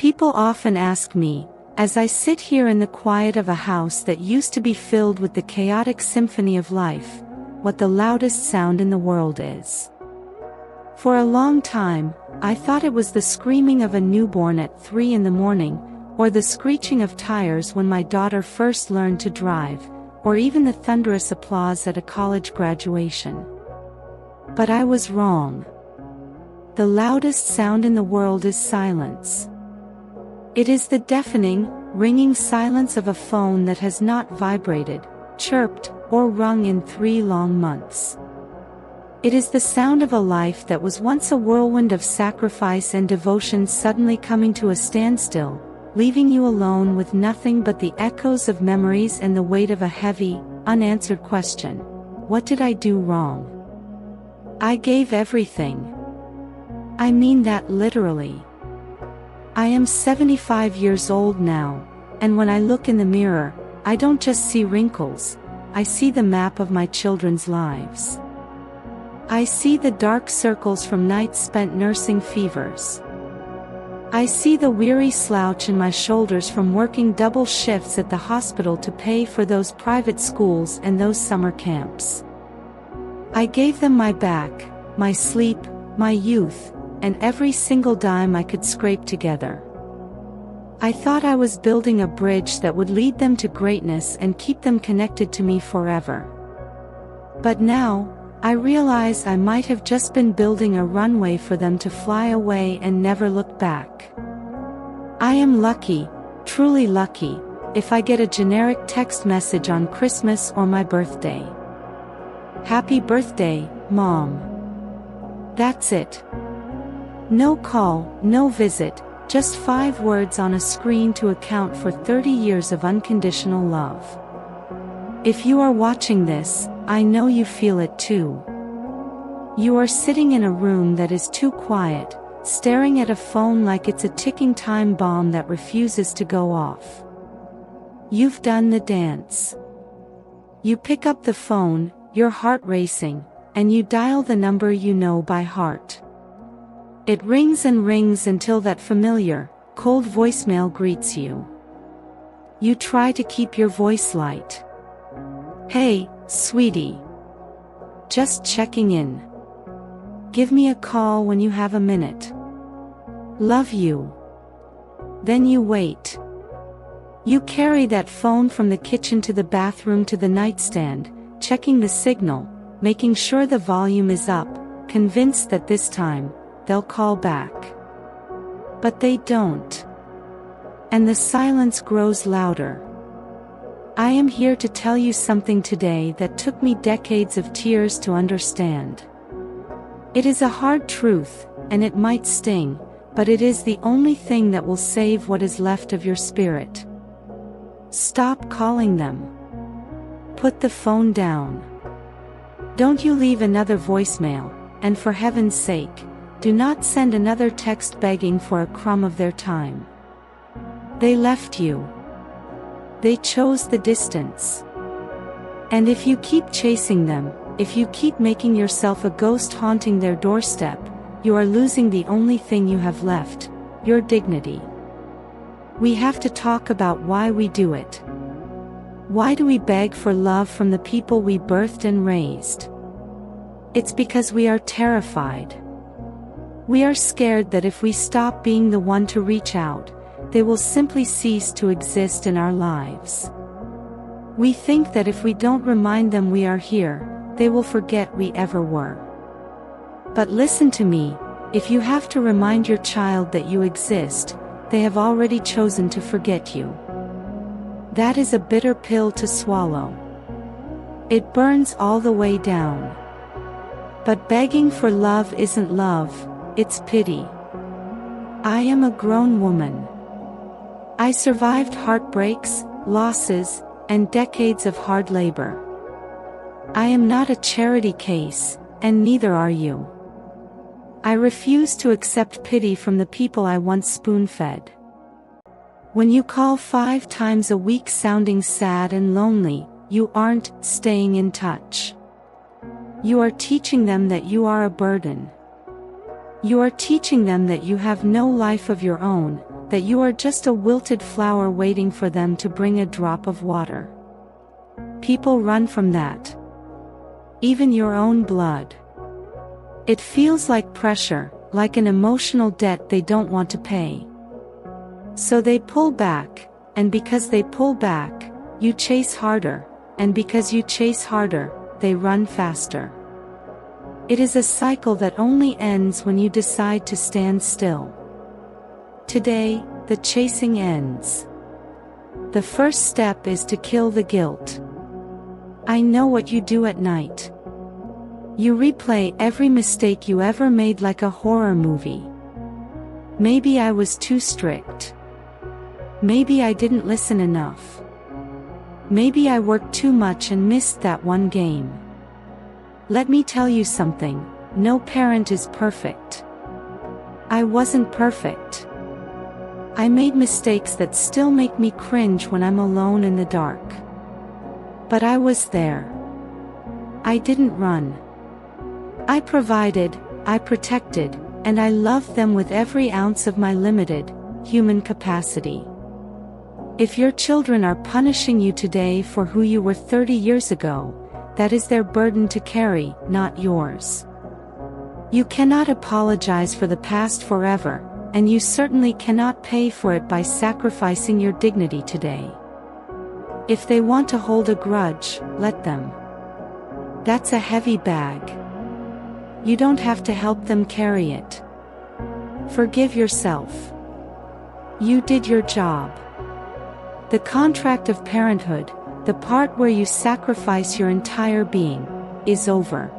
People often ask me, as I sit here in the quiet of a house that used to be filled with the chaotic symphony of life, what the loudest sound in the world is. For a long time, I thought it was the screaming of a newborn at 3 in the morning, or the screeching of tires when my daughter first learned to drive, or even the thunderous applause at a college graduation. But I was wrong. The loudest sound in the world is silence. It is the deafening, ringing silence of a phone that has not vibrated, chirped, or rung in 3 long months. It is the sound of a life that was once a whirlwind of sacrifice and devotion suddenly coming to a standstill, leaving you alone with nothing but the echoes of memories and the weight of a heavy, unanswered question. What did I do wrong? I gave everything. I mean that literally. I am 75 years old now, and when I look in the mirror, I don't just see wrinkles, I see the map of my children's lives. I see the dark circles from nights spent nursing fevers. I see the weary slouch in my shoulders from working double shifts at the hospital to pay for those private schools and those summer camps. I gave them my back, my sleep, my youth, and every single dime I could scrape together. I thought I was building a bridge that would lead them to greatness and keep them connected to me forever. But now, I realize I might have just been building a runway for them to fly away and never look back. I am lucky, truly lucky, if I get a generic text message on Christmas or my birthday. Happy birthday, Mom. That's it. No call, no visit, just 5 words on a screen to account for 30 years of unconditional love. If you are watching this, I know you feel it too. You are sitting in a room that is too quiet, staring at a phone like it's a ticking time bomb that refuses to go off. You've done the dance. You pick up the phone, your heart racing, and you dial the number you know by heart. It rings and rings until that familiar, cold voicemail greets you. You try to keep your voice light. Hey, sweetie. Just checking in. Give me a call when you have a minute. Love you. Then you wait. You carry that phone from the kitchen to the bathroom to the nightstand, checking the signal, making sure the volume is up, convinced that this time, they'll call back. But they don't. And the silence grows louder. I am here to tell you something today that took me decades of tears to understand. It is a hard truth, and it might sting, but it is the only thing that will save what is left of your spirit. Stop calling them. Put the phone down. Don't you leave another voicemail, and for heaven's sake, do not send another text begging for a crumb of their time. They left you. They chose the distance. And if you keep chasing them, if you keep making yourself a ghost haunting their doorstep, you are losing the only thing you have left, your dignity. We have to talk about why we do it. Why do we beg for love from the people we birthed and raised? It's because we are terrified. We are scared that if we stop being the one to reach out, they will simply cease to exist in our lives. We think that if we don't remind them we are here, they will forget we ever were. But listen to me, if you have to remind your child that you exist, they have already chosen to forget you. That is a bitter pill to swallow. It burns all the way down. But begging for love isn't love, it's pity. I am a grown woman. I survived heartbreaks, losses, and decades of hard labor. I am not a charity case, and neither are you. I refuse to accept pity from the people I once spoon-fed. When you call 5 times a week sounding sad and lonely, you aren't staying in touch. You are teaching them that you are a burden. You are teaching them that you have no life of your own, that you are just a wilted flower waiting for them to bring a drop of water. People run from that. Even your own blood. It feels like pressure, like an emotional debt they don't want to pay. So they pull back, and because they pull back, you chase harder, and because you chase harder, they run faster. It is a cycle that only ends when you decide to stand still. Today, the chasing ends. The first step is to kill the guilt. I know what you do at night. You replay every mistake you ever made like a horror movie. Maybe I was too strict. Maybe I didn't listen enough. Maybe I worked too much and missed that one game. Let me tell you something, no parent is perfect. I wasn't perfect. I made mistakes that still make me cringe when I'm alone in the dark. But I was there. I didn't run. I provided, I protected, and I loved them with every ounce of my limited, human capacity. If your children are punishing you today for who you were 30 years ago, that is their burden to carry, not yours. You cannot apologize for the past forever, and you certainly cannot pay for it by sacrificing your dignity today. If they want to hold a grudge, let them. That's a heavy bag. You don't have to help them carry it. Forgive yourself. You did your job. The contract of parenthood, the part where you sacrifice your entire being, is over.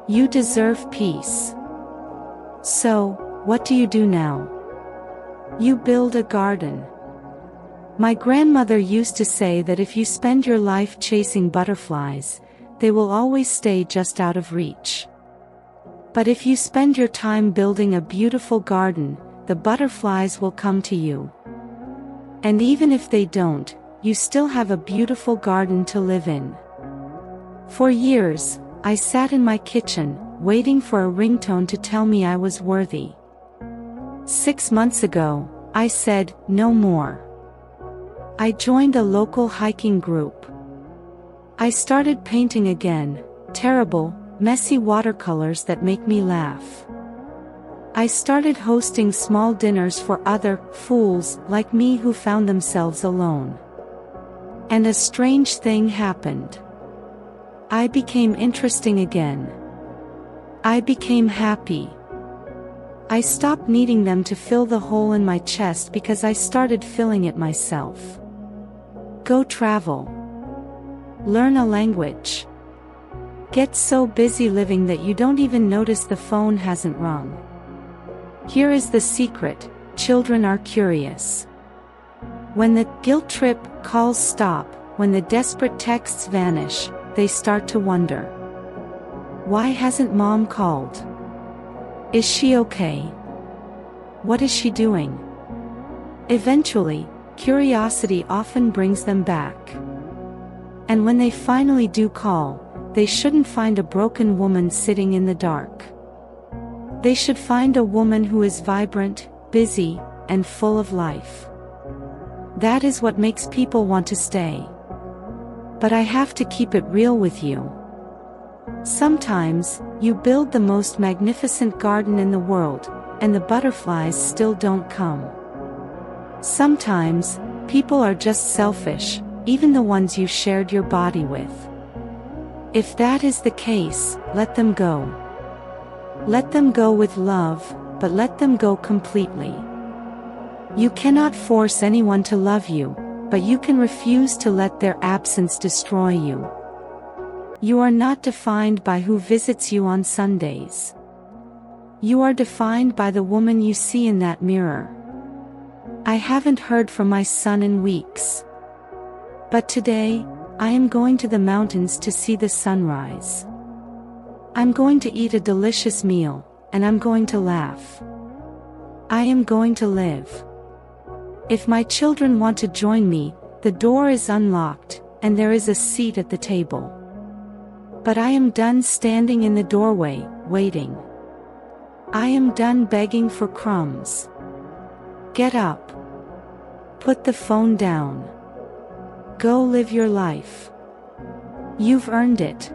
You deserve peace. So, what do you do now? You build a garden. My grandmother used to say that if you spend your life chasing butterflies, they will always stay just out of reach. But if you spend your time building a beautiful garden, the butterflies will come to you. And even if they don't, you still have a beautiful garden to live in. For years, I sat in my kitchen, waiting for a ringtone to tell me I was worthy. 6 months ago, I said, no more. I joined a local hiking group. I started painting again, terrible, messy watercolors that make me laugh. I started hosting small dinners for other fools like me who found themselves alone. And a strange thing happened. I became interesting again. I became happy. I stopped needing them to fill the hole in my chest because I started filling it myself. Go travel. Learn a language. Get so busy living that you don't even notice the phone hasn't rung. Here is the secret: children are curious. When the guilt trip calls stop, when the desperate texts vanish, they start to wonder. Why hasn't mom called? Is she okay? What is she doing? Eventually, curiosity often brings them back. And when they finally do call, they shouldn't find a broken woman sitting in the dark. They should find a woman who is vibrant, busy, and full of life. That is what makes people want to stay. But I have to keep it real with you. Sometimes, you build the most magnificent garden in the world, and the butterflies still don't come. Sometimes, people are just selfish, even the ones you shared your body with. If that is the case, let them go. Let them go with love, but let them go completely. You cannot force anyone to love you, but you can refuse to let their absence destroy you. You are not defined by who visits you on Sundays. You are defined by the woman you see in that mirror. I haven't heard from my son in weeks. But today, I am going to the mountains to see the sunrise. I'm going to eat a delicious meal, and I'm going to laugh. I am going to live. If my children want to join me, the door is unlocked, and there is a seat at the table. But I am done standing in the doorway, waiting. I am done begging for crumbs. Get up. Put the phone down. Go live your life. You've earned it.